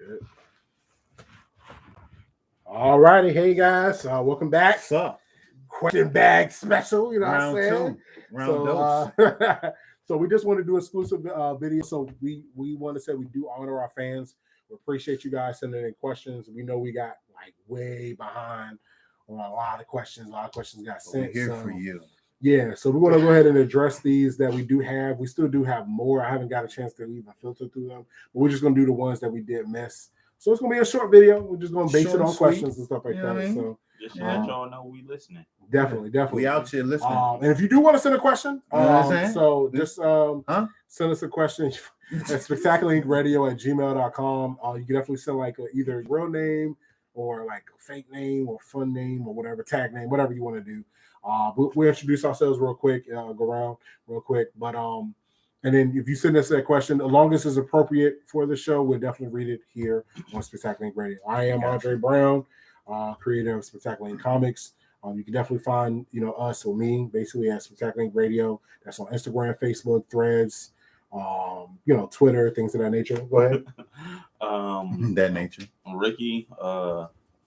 Good. All righty, hey guys, welcome back. What's up? Question bag special, you know Round what I'm saying? two. Round So, so we just want to do exclusive video. So we want to say we do honor our fans. We appreciate you guys sending in questions. We know we got like way behind on a lot of questions. A lot of questions got sent. We're here for you. Yeah, so we're going to go ahead and address these that we do have. We still do have more. I haven't got a chance to even filter through them, but we're just going to do the ones that we did miss. So it's going to be a short video. We're just going to base it on questions and stuff like that. I mean? So just let y'all know we listening. Definitely. We out here listening. And if you do want to send a question, so just send us a question at spectacularlinkradio@gmail.com. You can definitely send like either a real name or like a fake name or fun name or whatever, tag name, whatever you want to do. We'll introduce ourselves real quick, go around real quick. But and then if you send us that question, as long as it's appropriate for the show, we'll definitely read it here on Spectacular Ink Radio. I am Andre Brown, creator of Spectacular Ink Comics. You can definitely find us or me basically at Spectacular Ink Radio. That's on Instagram, Facebook, Threads, Twitter, things of that nature. Go ahead. That nature. I'm Ricky.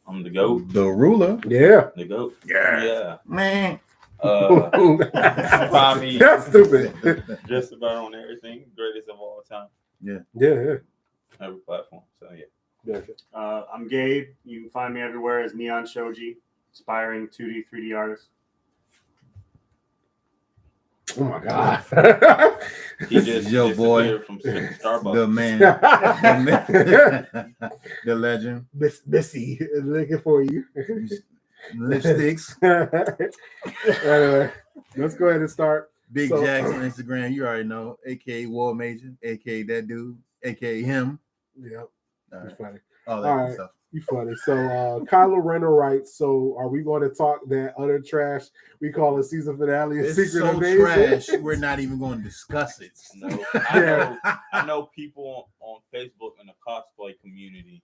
I'm the GOAT. The ruler. Yeah. The GOAT. Yeah. Man. Find me. That's stupid. Just about on everything. Greatest of all time. Yeah. Every platform. So Yeah. I'm Gabe. You can find me everywhere as Neon Shoji, aspiring 2D, 3D artist. Oh my God. he just Yo, boy. From Starbucks. The man. The legend. Missy is looking for you. Lipsticks. Anyway, let's go ahead and start. Big Jacks on Instagram. You already know. AKA War Major. AKA that dude. AKA him. Yep. He's funny. All that stuff. You funny. So Kylo Renner writes, so are we going to talk that other trash we call a season finale of Secret so Invasion? Trash, we're not even going to discuss it. No, I know people on Facebook in the cosplay community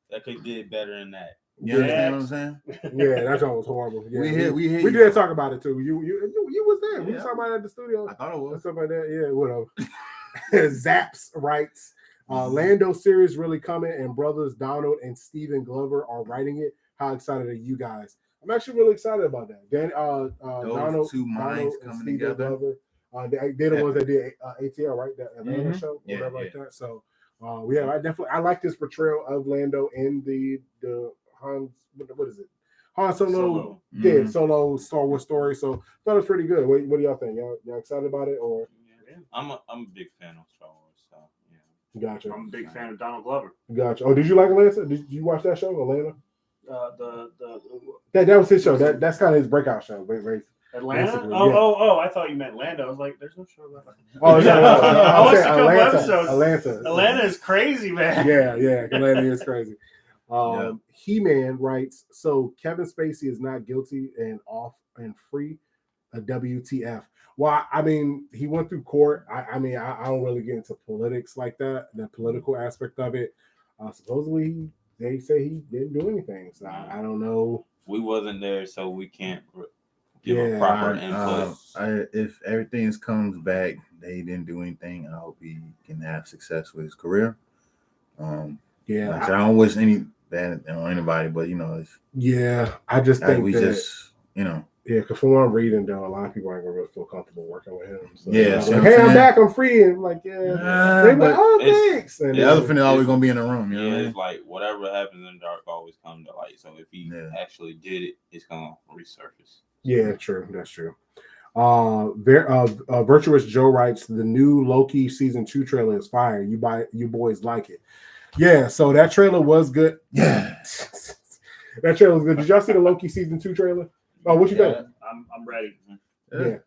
that could did better than that. You understand what I'm saying? Yeah, that joke was horrible. Yeah, we did talk about it too. You was there. We was talking about it at the studio. I thought it was something like that. Yeah, whatever. Zaps writes, Lando series really coming, and brothers Donald and Stephen Glover are writing it. How excited are you guys? I'm actually really excited about that. Those two minds coming together. Glover, they're the ones that did ATL, right? That Atlanta show, whatever like that. So, I like this portrayal of Lando in the Han. What is it? Han Solo. Yeah, Solo Star Wars story. So, thought it was pretty good. What do y'all think? Y'all excited about it or? I'm a big fan of Star Wars. So yeah. Gotcha. I'm a big fan of Donald Glover. Gotcha. Oh, did you like Atlanta? Did you watch that show, Atlanta? That was his show. That's kind of his breakout show. Atlanta? Oh! I thought you meant Lando. I was like, "There's no show about that." Oh yeah, I watched a couple episodes. Atlanta is crazy, man. Yeah, Atlanta is crazy. He-Man writes, so Kevin Spacey is not guilty and off and free. A WTF? Well, I mean, he went through court. I don't really get into politics like that, the political aspect of it. Supposedly, they say he didn't do anything. So I don't know. We wasn't there, so we can't give a proper input. If everything comes back, they didn't do anything. I hope he can have success with his career. I don't wish any bad on anybody, but I just think we Yeah, because from what I'm reading, though, a lot of people aren't gonna really feel comfortable working with him. So, hey, I'm back, I'm free, and like, thanks. And the elephant is always gonna be in the room. It's like whatever happens in the dark always comes to light. So if he actually did it, it's gonna resurface. Yeah, true. That's true. Virtuous Joe writes, the new Loki season 2 trailer is fire. You boys like it? Yeah. So that trailer was good. Yeah, that trailer was good. Did y'all see the Loki season 2 trailer? Oh, what you think? I'm ready. Yeah.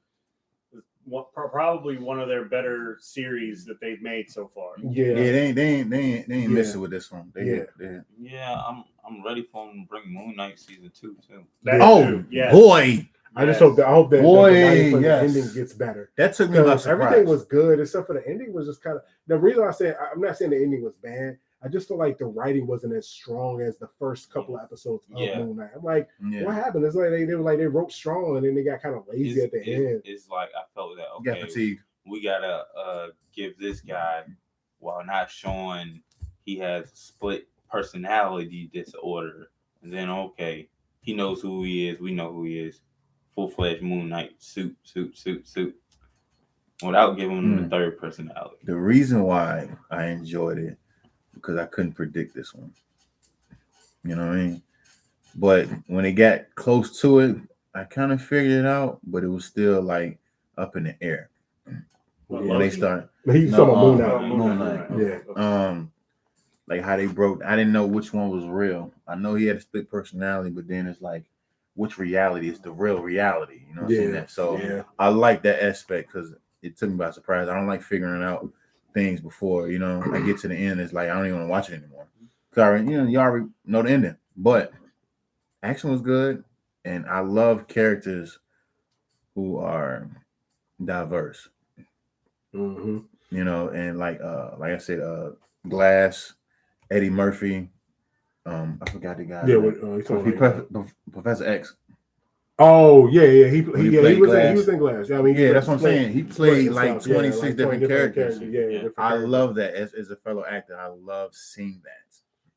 Probably one of their better series that they've made so far. Yeah. They ain't messing with this one. I'm ready for them to bring Moon Knight season 2 too. Boy. I hope that the ending gets better. That took me by surprise. Everything was good except for the ending was just kind of the reason I said I'm not saying the ending was bad. I just feel like the writing wasn't as strong as the first couple of episodes of Moon Knight. I'm like, what happened? It's like they wrote strong and then they got kind of lazy at the end. It's like I felt that got fatigued. We gotta give this guy while not showing he has split personality disorder, and then okay, he knows who he is. We know who he is. Full-fledged Moon Knight suit, without giving him the third personality. The reason why I enjoyed it because I couldn't predict this one. You know what I mean? But when it got close to it, I kind of figured it out, but it was still like up in the air. When they start, He's talking about Moon Knight. Yeah. Like how they broke. I didn't know which one was real. I know he had a split personality, but then it's like, which reality is the real reality? You know what I'm saying? So I like that aspect because it took me by surprise. I don't like figuring out things before, you know, I get to the end. It's like I don't even want to watch it anymore. Sorry, you already know the ending. But action was good, and I love characters who are diverse. Mm-hmm. You know, and like I said, Glass, Eddie Murphy. I forgot the guy. Yeah, Professor X. Oh yeah. He was in Glass. Yeah, I mean, that's what I'm saying. He played like 26 different characters. Yeah, I love that as a fellow actor. I love seeing that.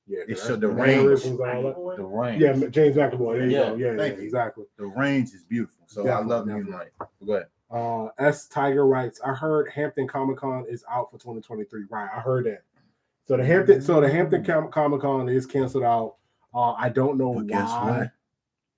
Yeah, it showed the range. The range. Yeah, James McAvoy. There you go. Yeah, exactly. The range is beautiful. So definitely, I love Moon Knight. Go ahead. S Tiger writes, I heard Hampton Comic Con is out for 2023. Right, I heard that. So the Hampton Comic Con is canceled out. I don't know why. Guess what?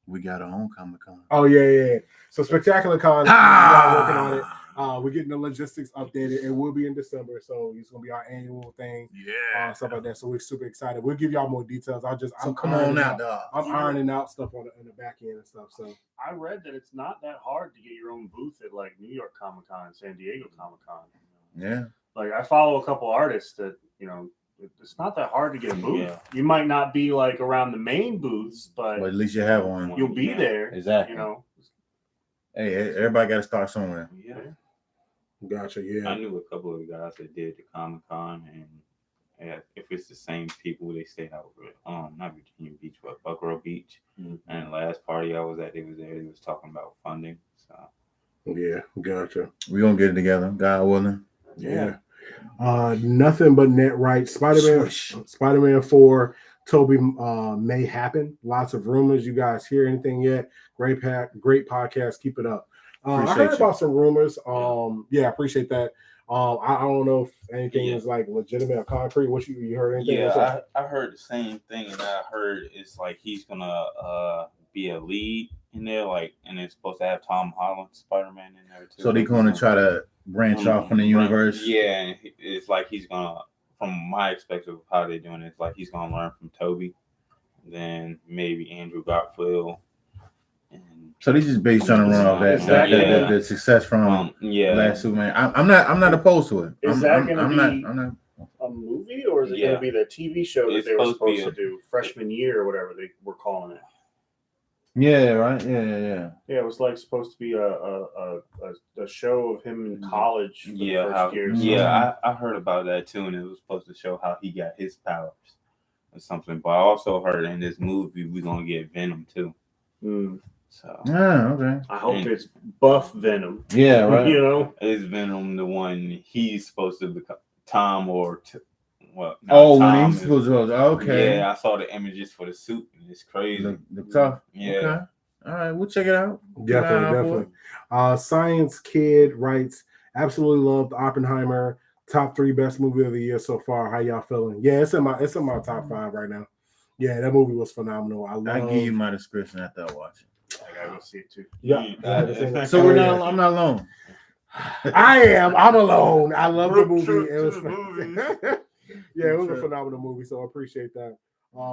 We got our own Comic Con. Oh yeah. So Spectacular Con, we are working on it. We're getting the logistics updated. It will be in December, so it's gonna be our annual thing. Yeah, stuff like that. So we're super excited. We'll give y'all more details. I'm ironing out stuff in the back end and stuff. So I read that it's not that hard to get your own booth at like New York Comic Con and San Diego Comic Con. Yeah, like I follow a couple artists that it's not that hard to get a booth. Yeah. You might not be like around the main booths, but at least you have one. You'll be there. Exactly. Hey, everybody got to start somewhere. Yeah. Gotcha. Yeah. I knew a couple of guys that did the Comic Con, and if it's the same people, they stay out with not Virginia Beach, but Buckrow Beach. Mm-hmm. And the last party I was at, they was talking about funding. So yeah, gotcha. We're gonna get it together, God willing. Yeah. Nothing but net right. Spider-Man 4, Toby may happen. Lots of rumors. You guys hear anything yet? Great podcast. Keep it up. I heard about some rumors. I appreciate that. I don't know if anything is like legitimate or concrete. What you heard anything? Yeah, I heard the same thing, and I heard it's like he's gonna be a lead in there, like, and it's supposed to have Tom Holland, Spider-Man in there too. So they're gonna try to branch off from the universe. Yeah, it's like he's gonna, from my perspective of how they're doing it, it's like he's gonna learn from Toby, then maybe Andrew Garfield. So they just based on the run of the success from last Superman. I'm not opposed to it. Is that going to be a movie, or is it going to be the TV show that they were supposed to do freshman year or whatever they were calling it? Yeah, right. Yeah. Yeah, it was like supposed to be a show of him in college. For the first year. Yeah, I heard about that too, and it was supposed to show how he got his powers or something. But I also heard in this movie we're gonna get Venom too. So okay. I hope it's buff Venom. Yeah, right. Is Venom the one he's supposed to become, Tom or what? Tom when he's supposed to. Okay. Yeah, I saw the images for the suit, and it's crazy. Look tough. Yeah. Okay. All right, we'll check it out. Definitely. Science Kid writes, absolutely loved Oppenheimer. Top 3 best movie of the year so far. How y'all feeling? Yeah, it's in my top 5 right now. Yeah, that movie was phanomenal. I give you my description after I watch it. I gotta go see it too. Yeah. So I'm not alone. I am. I'm alone. I love the movie. It was it was a phenomenal movie. So I appreciate that.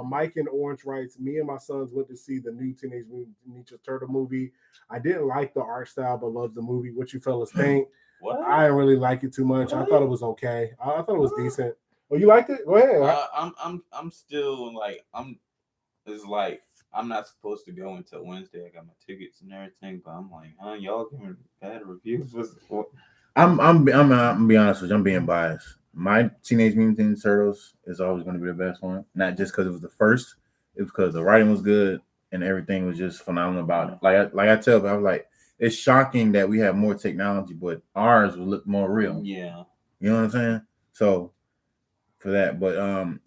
Mike in Orange writes, me and my sons went to see the new Teenage Mutant Ninja Turtle movie. I didn't like the art style, but loved the movie. What you fellas think? What? I didn't really like it too much. What? I thought it was okay. I thought it was decent. Oh, you liked it? Go ahead. I'm still like it's like I'm not supposed to go until Wednesday. I got my tickets and everything, but I'm like, y'all giving bad reviews. I'm gonna be honest with you. I'm being biased. My Teenage Mutant Ninja Turtles is always going to be the best one. Not just because it was the first. It was because the writing was good and everything was just phenomenal about it. Like I tell, I was like, it's shocking that we have more technology, but ours will look more real. Yeah, you know what I'm saying. So for that. But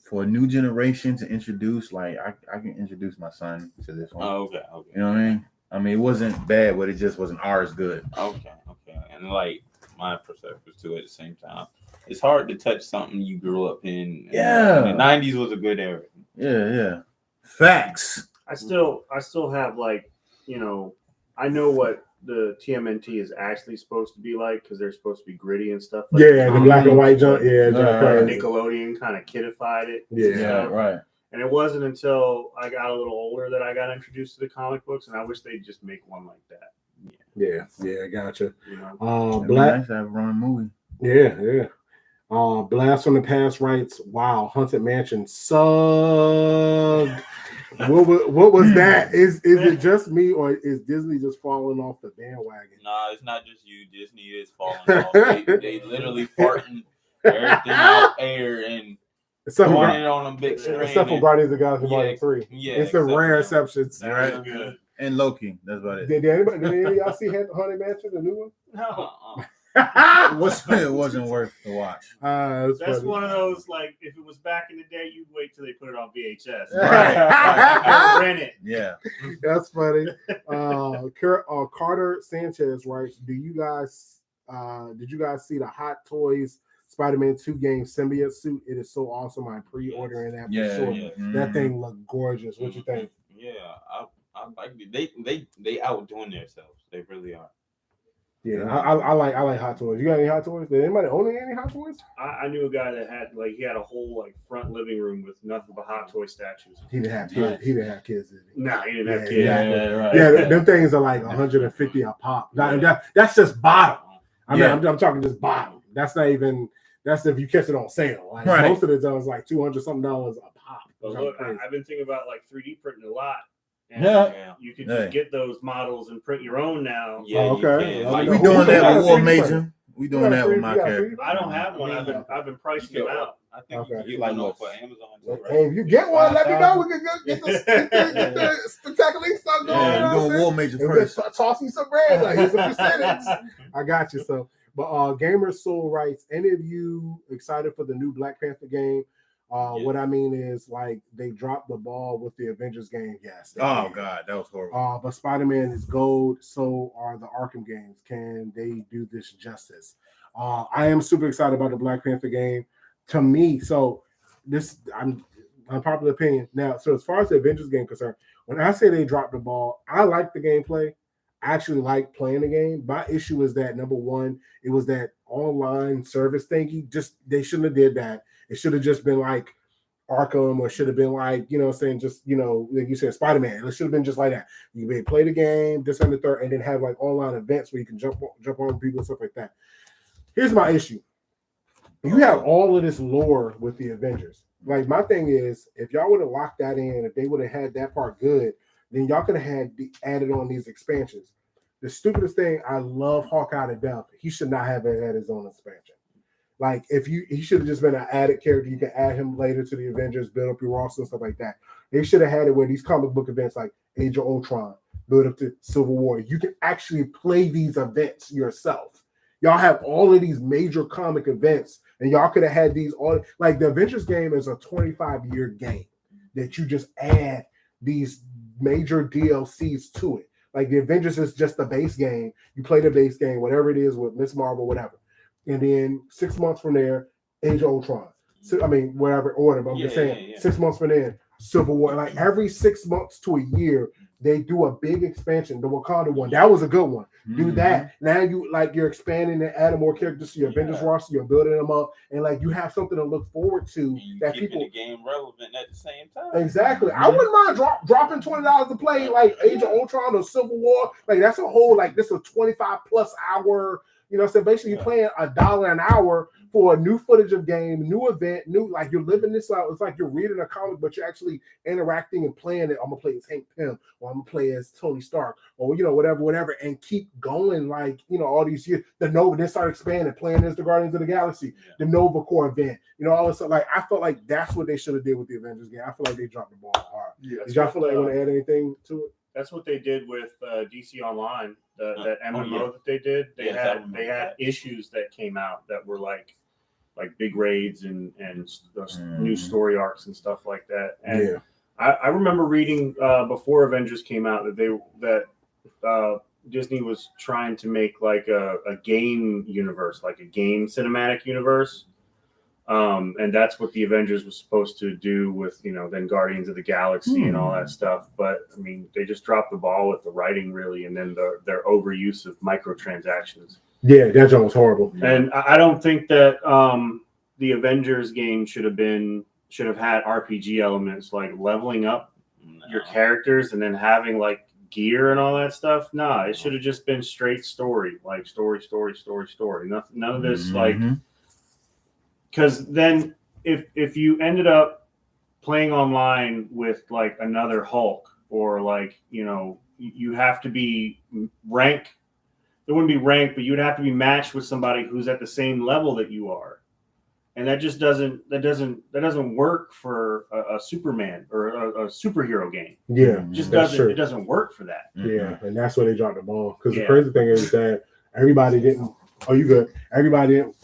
for a new generation to introduce, like I can introduce my son to this one. Oh, okay. You know what I mean? I mean, it wasn't bad, but it just wasn't ours good. Okay. And like my perspective too at the same time. It's hard to touch something you grew up in. Yeah. And the 90s was a good era. Yeah. Facts. I still have like, I know what the TMNT is actually supposed to be like because they're supposed to be gritty and stuff. Like the black and white junk. Yeah, Nickelodeon kind of kidified it. Yeah, right. And it wasn't until I got a little older that I got introduced to the comic books, and I wish they'd just make one like that. Yeah, gotcha. Black nice to have a running movie. Yeah. Blast from the Past writes, "Wow, Haunted Mansion sucked." What was that? Is it just me, or is Disney just falling off the bandwagon? Nah, it's not just you. Disney is falling off. They literally farting everything out air and throwing it on a big screen. Except for Guardians of the Galaxy Volume 3. Yeah, it's the rare exceptions. Right. Good. And Loki. That's about it. Did any of y'all see Haunted Mansion, the new one? No. It wasn't worth the watch. That's funny. One of those, like, if it was back in the day, you'd wait till they put it on VHS. Right. Rent it. Yeah. That's funny. Carter Sanchez writes, did you guys see the Hot Toys Spider-Man 2 game symbiote suit? It is so awesome. I'm pre-ordering that for sure. Yeah. That thing looked gorgeous. What you think? Yeah, I like it. They outdoing themselves. They really are. Yeah, I like Hot Toys. You got any Hot Toys? Did anybody own any Hot Toys? I knew a guy that had he had a whole front living room with nothing but Hot Toy statues. He didn't have kids. He didn't have kids, did he? No, he didn't have kids. Yeah, right. Yeah, them things are like 150 a pop. That's just bottom. I mean, I'm talking just bottom. That's not even. That's if you catch it on sale. Like most of the time, it's like $200 something a pop. But look, I've been thinking about 3D printing a lot. And you can just get those models and print your own now. Yeah, okay. We doing that with War Major. We doing that with my character. I don't have one. I've been pricing them out. I think you can get one for Amazon too, right? Hey, if you get one, let me know. We can get the spectacular stuff going. Yeah, doing War Major first. Toss you some bread. Here's a percentage. I got you. So, but Gamer Soul writes, any of you excited for the new Black Panther game? What I mean is, they dropped the ball with the Avengers game. Yes. Oh God, that was horrible. But Spider-Man is gold. So are the Arkham games. Can they do this justice? I am super excited about the Black Panther game. To me, I'm unpopular opinion now. So as far as the Avengers game concerned, when I say they dropped the ball, I like the gameplay. I actually like playing the game. My issue is that number one, it was that online service thingy. They shouldn't have did that. It should have just been like Arkham, or should have been like, like you said, Spider-Man. It should have been just like that. You can play the game, this and the third, and then have online events where you can jump on people and stuff like that. Here's my issue. You have all of this lore with the Avengers. My thing is, if y'all would have locked that in, if they would have had that part good, then y'all could have had added on these expansions. The stupidest thing, I love Hawkeye to death. He should not have had his own expansion. He should have just been an added character. You can add him later to the Avengers, build up your roster and stuff like that. They should have had it where these comic book events like Age of Ultron, build up to Civil War. You can actually play these events yourself. Y'all have all of these major comic events, and y'all could have had these all. The Avengers game is a 25-year game that you just add these major DLCs to it. The Avengers is just the base game. You play the base game, whatever it is with Miss Marvel, whatever. And then 6 months from there, Age of Ultron. So, whatever order, but I'm just saying, 6 months from there, Civil War. Every 6 months to a year, they do a big expansion. The Wakanda one, that was a good one. Do that. Now you're expanding and adding more characters to your Avengers roster. You're building them up, and you have something to look forward to. That keeping the game relevant at the same time. Exactly. I wouldn't mind dropping $20 to play Age of Ultron or Civil War. That's a whole this is a 25+ hour. Basically you're paying $1 an hour for a new footage of game, new event, you're living this out. It's like you're reading a comic, but you're actually interacting and playing it. I'm gonna play as Hank Pym, or I'm gonna play as Tony Stark, or whatever, and keep going all these years. The Nova, then start expanding, playing as the Guardians of the Galaxy, the Nova Corps event, all this stuff. I felt like that's what they should have did with the Avengers game. I feel like they dropped the ball hard. Yeah, did y'all feel like they want to add anything to it? That's what they did with DC Online. That MMO that they did. They had issues that came out that were like big raids and new story arcs and stuff like that. And I remember reading before Avengers came out that Disney was trying to make like a game universe, like a game cinematic universe. And that's what the Avengers was supposed to do with, then Guardians of the Galaxy and all that stuff. But I mean, they just dropped the ball with the writing, really, and then their overuse of microtransactions. Yeah, that joke was horrible. And I don't think that the Avengers game should have had RPG elements like leveling up your characters and then having like gear and all that stuff. Nah, it should have just been straight story, like story. None of this like. Because then if you ended up playing online with like another Hulk or like, you have to be ranked. It wouldn't be ranked, but you'd have to be matched with somebody who's at the same level that you are. And that just doesn't work for a Superman or a superhero game. Yeah. It doesn't work for that. Yeah. And that's where they dropped the ball. Because the crazy thing is that everybody didn't. Oh, you good. Everybody didn't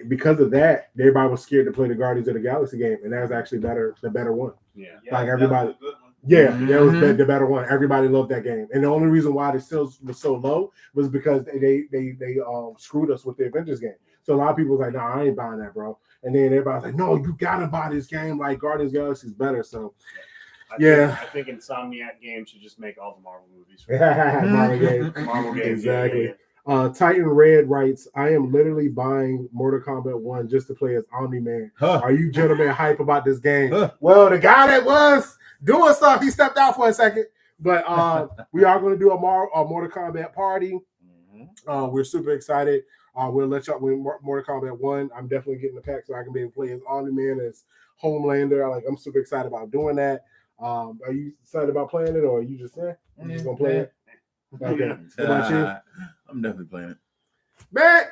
because of that, everybody was scared to play the Guardians of the Galaxy game, and that was actually the better one. Yeah, like everybody. That was the better one. Everybody loved that game, and the only reason why it still was so low was because they screwed us with the Avengers game. So a lot of people was like, "No, I ain't buying that, bro." And then everybody's like, "No, you gotta buy this game. Like Guardians of the Galaxy is better." So. I think Insomniac Games should just make all the Marvel movies. Marvel games, exactly. Yeah. Titan Red writes, I am literally buying Mortal Kombat 1 just to play as Omni-Man. Are you gentlemen hype about this game? Well, the guy that was doing stuff, he stepped out for a second. But we are going to do a Mortal Kombat party. We're super excited. We'll let y'all win Mortal Kombat 1. I'm definitely getting the pack so I can be able to play as Omni-Man, as Homelander. I'm super excited about doing that. Are you excited about playing it, or are you just going to play it? Okay. What about you? I'm definitely playing it. Man,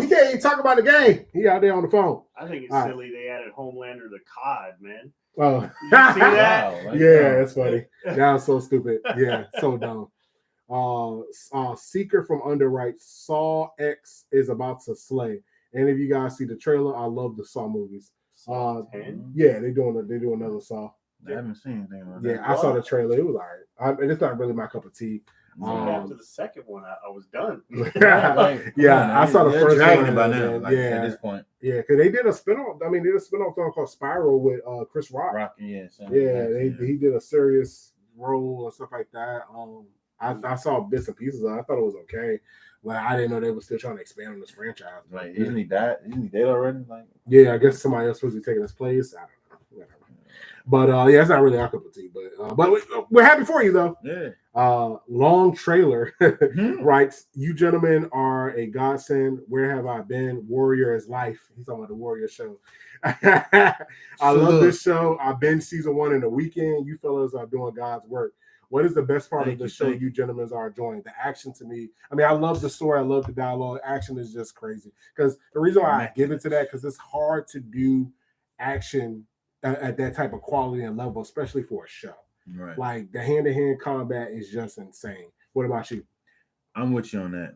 he can't even talk about the game. He out there on the phone. I think it's silly they added Homelander to COD, man. Oh, you see that? Wow, that's funny. That was so stupid. Yeah, so dumb. Seeker from Underwrite, Saw X is about to slay. And if you guys see the trailer, I love the Saw movies. Saw 10? Yeah, they do another Saw. I haven't seen anything about that. I saw the trailer. It was all right. It's not really my cup of tea. After the second one, I was done. I saw the first one about now. At this point, because they did a spinoff. I mean, they did a spinoff song called Spiral with Chris Rock. He did a serious role and stuff like that. I saw bits and pieces of it. I thought it was okay, but I didn't know they were still trying to expand on this franchise. Like, isn't he dead already? Like, I guess somebody else supposed to be taking his place. I don't know. Whatever. But it's not really our cup of tea. But we're happy for you though. Yeah. Long trailer writes, you gentlemen are a godsend. Where have I been? Warrior is life. He's talking about the Warrior show. I love this show. I've been season 1 in a weekend. You fellas are doing God's work. What is the best part of the show you gentlemen are enjoying? The action to me. I mean, I love the story. I love the dialogue. Action is just crazy. Because the reason why I give it to that, because it's hard to do action at that type of quality and level, especially for a show. Right. Like the hand-to-hand combat is just insane. What about you? I'm with you on that.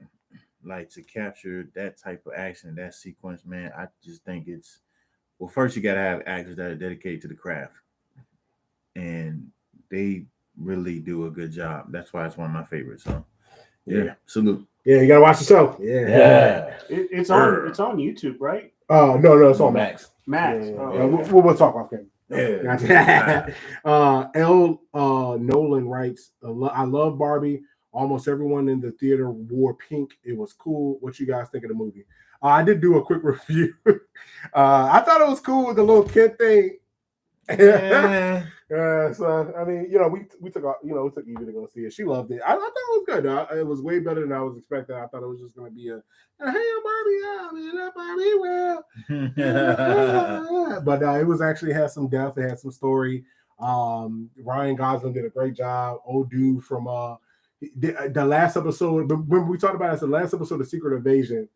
Like, to capture that type of action, that sequence, man, I just think it's, well, first you got to have actors that are dedicated to the craft. And they really do a good job. That's why it's one of my favorites. So, yeah. Salute. Yeah, you got to watch the show. Yeah. It's on YouTube, right? No, it's on Max. Max. We'll talk about that. Yeah. L. Nolan writes, I love Barbie. Almost everyone in the theater wore pink. It was cool. What you guys think of the movie? I did do a quick review. I thought it was cool with the little kid thing. So I mean, we took Evie to go see it. She loved it. I thought it was good. It was way better than I was expecting. I thought it was just going to be hey Barbie, but it was actually had some depth. It had some story. Ryan Gosling did a great job. Old dude from the last episode. When we talked about it, the last episode of Secret Invasion.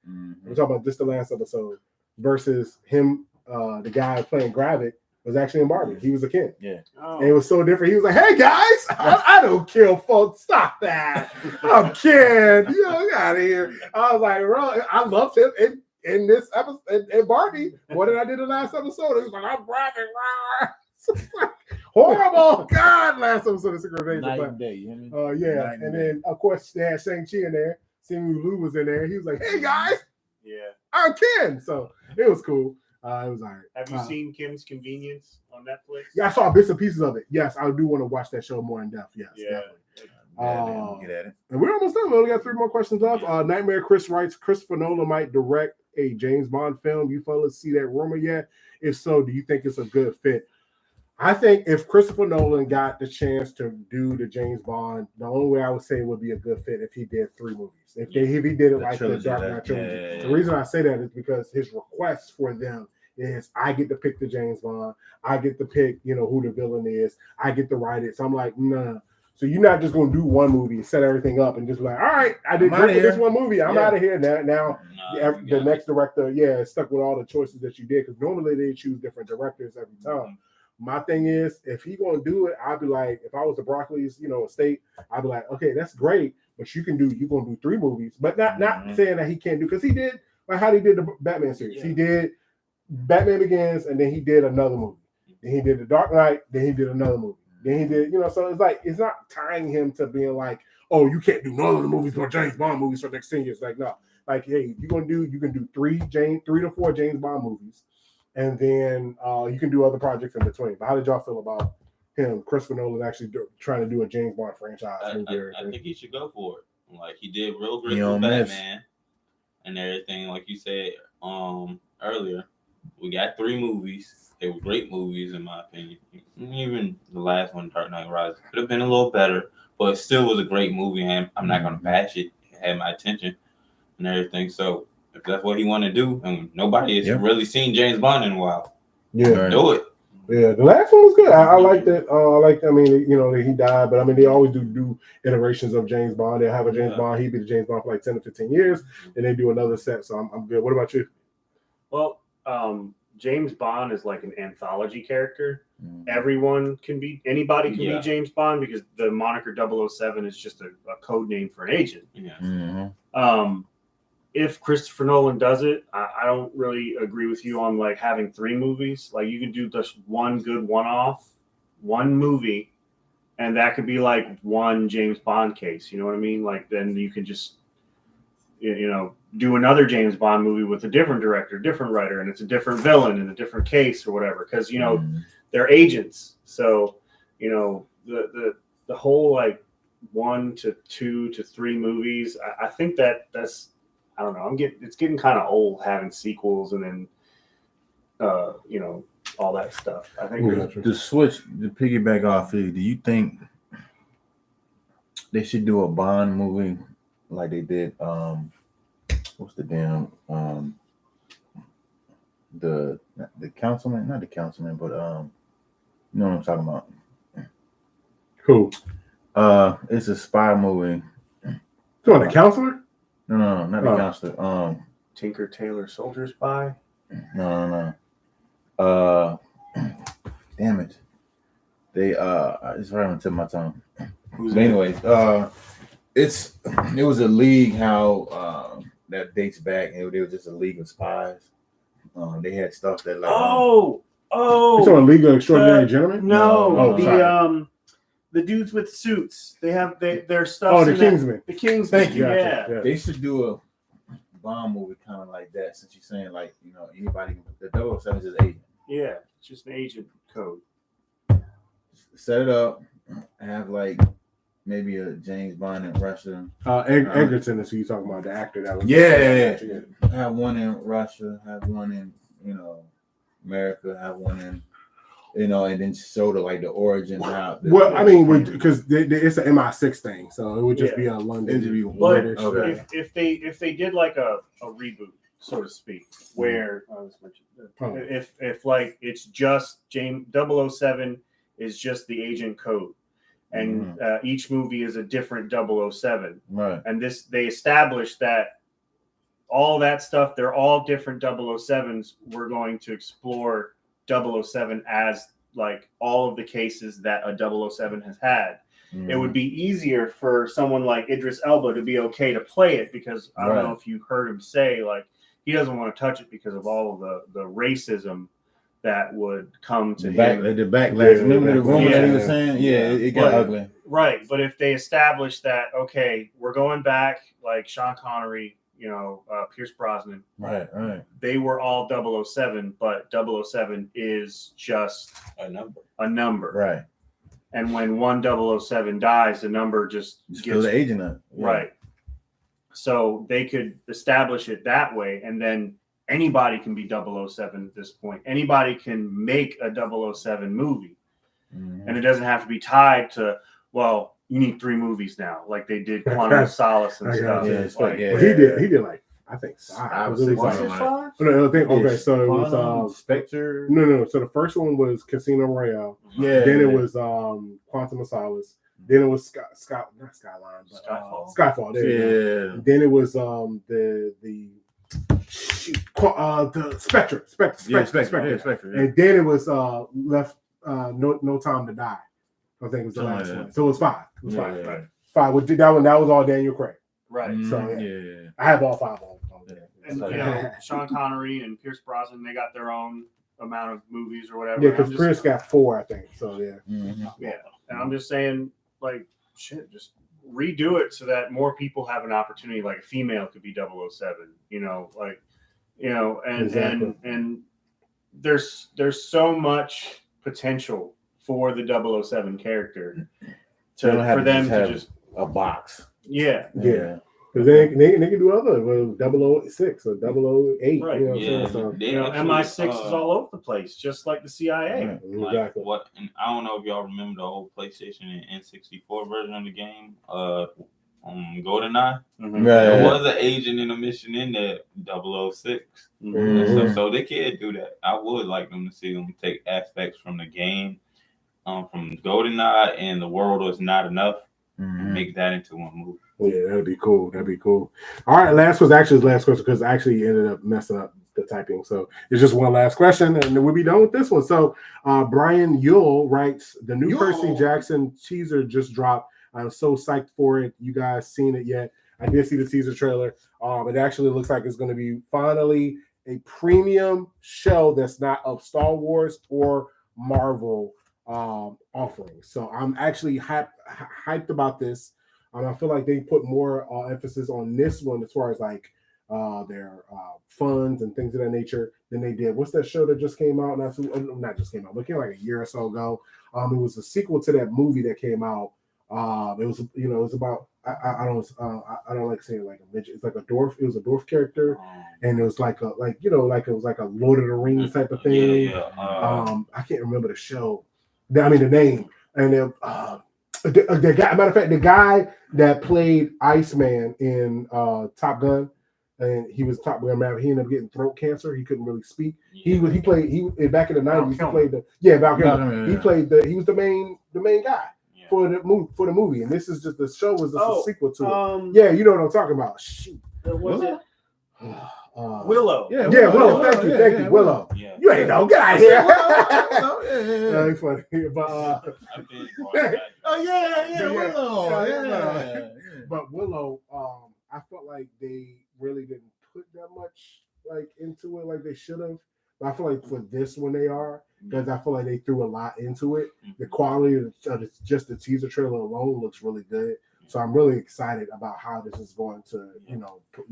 We're talking about just the last episode versus him, the guy playing Gravik. Was actually in Barbie. He was a kid. Yeah. And it was so different. He was like, hey guys, I don't kill folks. Stop that. I'm kidding. Get out of here. I was like, bro, I loved him. in this episode in Barbie more than I did the last episode. It was like I'm bragging. Horrible. God, last episode of Secret Invasion. Night and day, you hear me? Yeah. Night And day. then of course they had Shang-Chi in there. Simu Liu was in there. He was like, "Hey guys, Yeah. I'm Ken." So it was cool. It was all right. Have you seen Kim's Convenience on Netflix? Yeah, I saw bits and pieces of it. Yes, I do want to watch that show more in depth. Yes, Yeah. definitely. Get at it. And we're almost done. We only got 3 more questions left. Nightmare Chris writes, Christopher Nolan might direct a James Bond film. You fellas see that rumor yet? If so, do you think it's a good fit? I think if Christopher Nolan got the chance to do the James Bond, the only way I would say it would be a good fit if he did 3 movies. If he did it like trilogy, the Dark Knight trilogy. yeah. The reason I say that is because his request for them is I get to pick the James Bond. I get to pick, who the villain is. I get to write it. So I'm like, nah. So you're not just going to do one movie, set everything up, and just be like, all right, I did this one movie. I'm out of here now. The next director, is stuck with all the choices that you did because normally they choose different directors every time. My thing is, if he going to do it, I'd be like, if I was the Broccoli's, estate, I'd be like, okay, that's great, but you're going to do 3 movies, but not saying that he can't do, because he did like how he did the Batman series. Yeah. He did Batman Begins, and then he did another movie. Then he did The Dark Knight. Then he did another movie. Then he did, so it's like it's not tying him to being like, oh, you can't do none of the movies or James Bond movies for the next 10 years. Like, no, like, hey, you can do 3 to 4 James Bond movies, and then you can do other projects in between. But how did y'all feel about him, Christopher Nolan, actually trying to do a James Bond franchise? I think he should go for it. Like he did real great with Batman and everything. Like you said earlier, we got 3 movies. They were great movies, in my opinion. Even the last one, Dark Knight Rises, could have been a little better, but it still was a great movie, and I'm not going to bash it. It had my attention and everything. So if that's what he want to do, and nobody has really seen James Bond in a while, do it. Yeah, the last one was good. I liked it. He died, but they always do iterations of James Bond. They'll have a James Bond. He'd be the James Bond for like 10 to 15 years, and they do another set. So I'm good. What about you? Well, James Bond is like an anthology character. Anybody can be James Bond because the moniker 007 is just a code name for an agent. Yeah. If Christopher Nolan does it, I don't really agree with you on like having 3 movies. Like you can do just one good one movie, and that could be like one James Bond case. You know what I mean? Like then you can just do another James Bond movie with a different director, different writer, and it's a different villain in a different case or whatever. Because they're agents, so the whole like 1 to 2 to 3 movies. I think that's I don't know. It's getting kind of old having sequels and then all that stuff. I think to piggyback off it. Do you think they should do a Bond movie like they did? What's the damn the councilman? Not the councilman, but you know what I'm talking about. Who? It's a spy movie. You want the counselor? No, not the counselor. Tinker Tailor Soldier Spy. No. Damn it. They it's right on the tip of my tongue. But anyways, it was a league how that dates back, and they were just a league of spies. They had stuff that like you talking about League of Extraordinary Gentlemen? No, the dudes with suits. They have their stuff. Oh, the Kingsmen. The Kingsmen. Thank you. Yeah. They should do a Bond movie kind of like that, since you're saying like anybody. The 007 is just agent. Yeah, it's just an agent code. Set it up. Have like maybe a James Bond in Russia. Egerton is who you talking about, the actor that was. Yeah. Have one in Russia. Have one in America. Have one in and then show the like the origin how. Because it's an MI6 thing, so it would just be a London interview. But if they did like a reboot, so to speak, where if like it's just James 007 is just the agent code, and each movie is a different 007, right? And they established that all that stuff, they're all different 007s. We're going to explore 007 as like all of the cases that a 007 has had. It would be easier for someone like Idris Elba to be okay to play it, because I don't know if you heard him say like he doesn't want to touch it because of all of the racism that would come to the him. The backlash. Yeah, Remember the rumors yeah. he was saying? Yeah, it got ugly. Right, but if they establish that, okay, we're going back, like Sean Connery, Pierce Brosnan. Right. They were all 007, but 007 is just a number. Right. And when one 007 dies, the number just gets the agent up. Yeah. Right. So they could establish it that way, and then anybody can be 007 at this point. Anybody can make a 007 movie. Mm-hmm. And it doesn't have to be tied to, well, you need 3 movies now, like they did Quantum of Solace and stuff. Well, he did like, I think 5. Was it 5? No, okay, so it was Spectre. No. So the first one was Casino Royale. Yeah. Then it was Quantum of Solace. Then it was not Skyline, but Skyfall. There Then it was the Spectre. Spectre. And then it was left No Time to Die. I think it was the last one. So it was 5. It was 5. Right. 5. That was all Daniel Craig. Right. So I have all 5 on there. And Sean Connery and Pierce Brosnan, they got their own amount of movies or whatever. Yeah, because Pierce got 4, I think. So yeah. And I'm just saying, like, shit, just redo it so that more people have an opportunity. Like a female could be 007, and there's so much potential for the 007 character for them to just a box. Yeah. Because they can do other 006 or 008. Right. So, MI6 is all over the place, just like the CIA. Right. Exactly. And I don't know if y'all remember the old PlayStation and N64 version of the game, GoldenEye. Mm-hmm. There was an agent in a mission in there, 006. Mm-hmm. So they can do that. I would like them to see them take aspects from the game, from GoldenEye and The World Was Not Enough, and make that into one movie. Yeah, that'd be cool. All right, last question because I actually ended up messing up the typing. So it's just one last question, and then we'll be done with this one. So Brian Yule writes, the new Percy Jackson teaser just dropped. I'm so psyched for it. You guys seen it yet? I did see the teaser trailer. It actually looks like it's going to be finally a premium show that's not of Star Wars or Marvel offerings. So I'm actually hyped about this. I feel like they put more emphasis on this one as far as like their funds and things of that nature than they did. What's that show that just came out? Not just came out, but it came like a year or so ago. It was a sequel to that movie that came out. It was about I don't like saying like a midget. It's like a dwarf. It was a dwarf character, and it was like it was like a Lord of the Rings type of thing. I can't remember the show. The name. And the guy. Matter of fact, the guy that played Iceman in Top Gun, and he was Top Gun Maverick. He ended up getting throat cancer. He couldn't really speak. He played back in the 90s. He played Val Kilmer. He played he was the main guy. For the movie, and this is just the show was just a sequel to it. Yeah, you know what I'm talking about. Shoot, was it Willow? Yeah, Willow. Thank you, Willow. Yeah. You ain't know. Get out of here. That's funny, but Willow. But Willow, I felt like they really didn't put that much like into it like they should have. But I feel like for this one they are. Because I feel like they threw a lot into it. The quality of just the teaser trailer alone looks really good. So I'm really excited about how this is going to,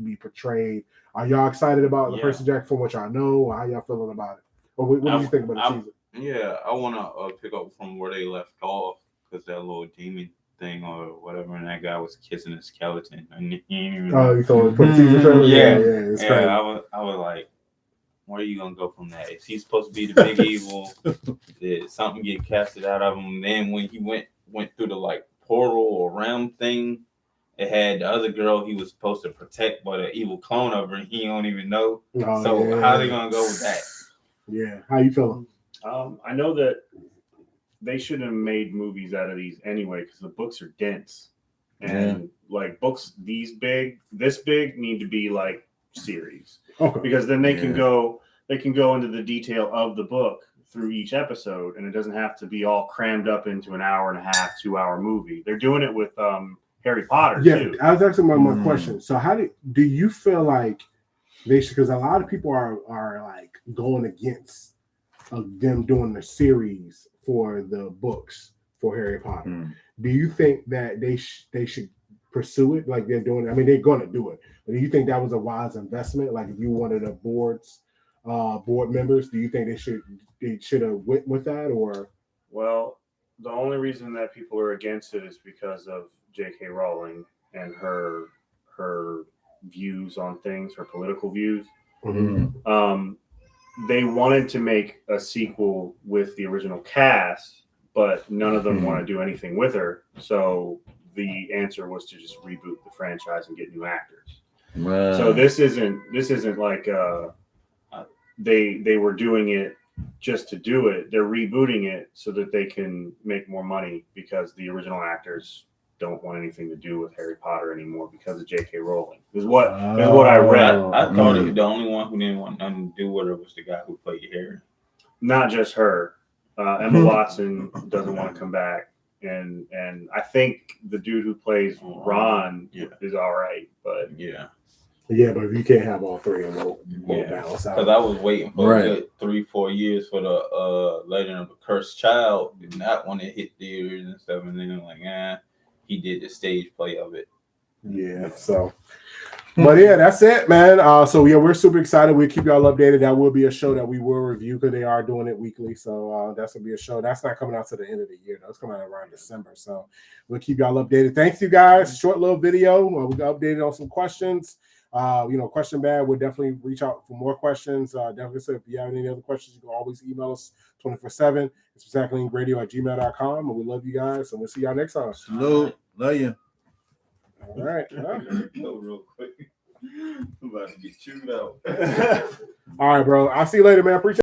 be portrayed. Are y'all excited about the Percy Jackson from what y'all know? Or how y'all feeling about it? Or what do you think about the teaser? Yeah, I want to pick up from where they left off because that little demon thing or whatever, and that guy was kissing a skeleton. And he didn't even you thought put the teaser trailer? Yeah. I was like, where are you gonna go from that? Is he supposed to be the big evil? Did something get casted out of him? And then when he went through the like portal or realm thing, it had the other girl he was supposed to protect, but an evil clone of her, and he don't even know. How are they gonna go with that? Yeah, how you feeling? I know that they shouldn't have made movies out of these anyway because the books are dense, and like books this big need to be like series. Okay. Because then they can go into the detail of the book through each episode, and it doesn't have to be all crammed up into an hour and a half, 2-hour movie. They're doing it with Harry Potter too. I was asking my question. So how do you feel like they should, because a lot of people are like going against them doing the series for the books for Harry Potter. Do you think that they should pursue it like they're doing it? I mean, they're going to do it, but do you think that was a wise investment? Like, if you wanted a board members, do you think they should have went with that? Or well, the only reason that people are against it is because of J.K. Rowling and her views on things, her political views. They wanted to make a sequel with the original cast, but none of them want to do anything with her. So the answer was to just reboot the franchise and get new actors. Right. So this isn't like they were doing it just to do it. They're rebooting it so that they can make more money, because the original actors don't want anything to do with Harry Potter anymore because of J.K. Rowling. Is what I read. I thought the only one who didn't want nothing to do with her was the guy who played Harry. Not just her. Emma Watson doesn't want to come back, and I think the dude who plays Ron is all right, but but if you can't have all three, it won't balance out. Because I was waiting for a good 3-4 years for the Legend of the Cursed Child, and that one it hit theaters and stuff, and then I'm like, he did the stage play of it. Yeah, so. But yeah, that's it, man. So yeah, we're super excited. We'll keep y'all updated. That will be a show that we will review, because they are doing it weekly. So that's gonna be a show. That's not coming out to the end of the year. That's coming out around December. So we'll keep y'all updated. Thanks, you guys. Short little video. We got updated on some questions. Question bag. We'll definitely reach out for more questions. Definitely say if you have any other questions, you can always email us 24/7. It's exactlingradio@gmail.com. And we love you guys. And we'll see y'all next time. Salute. Love you. All right. Go real quick. I'm about to get chewed out. All right, bro. I'll see you later, man. Appreciate it.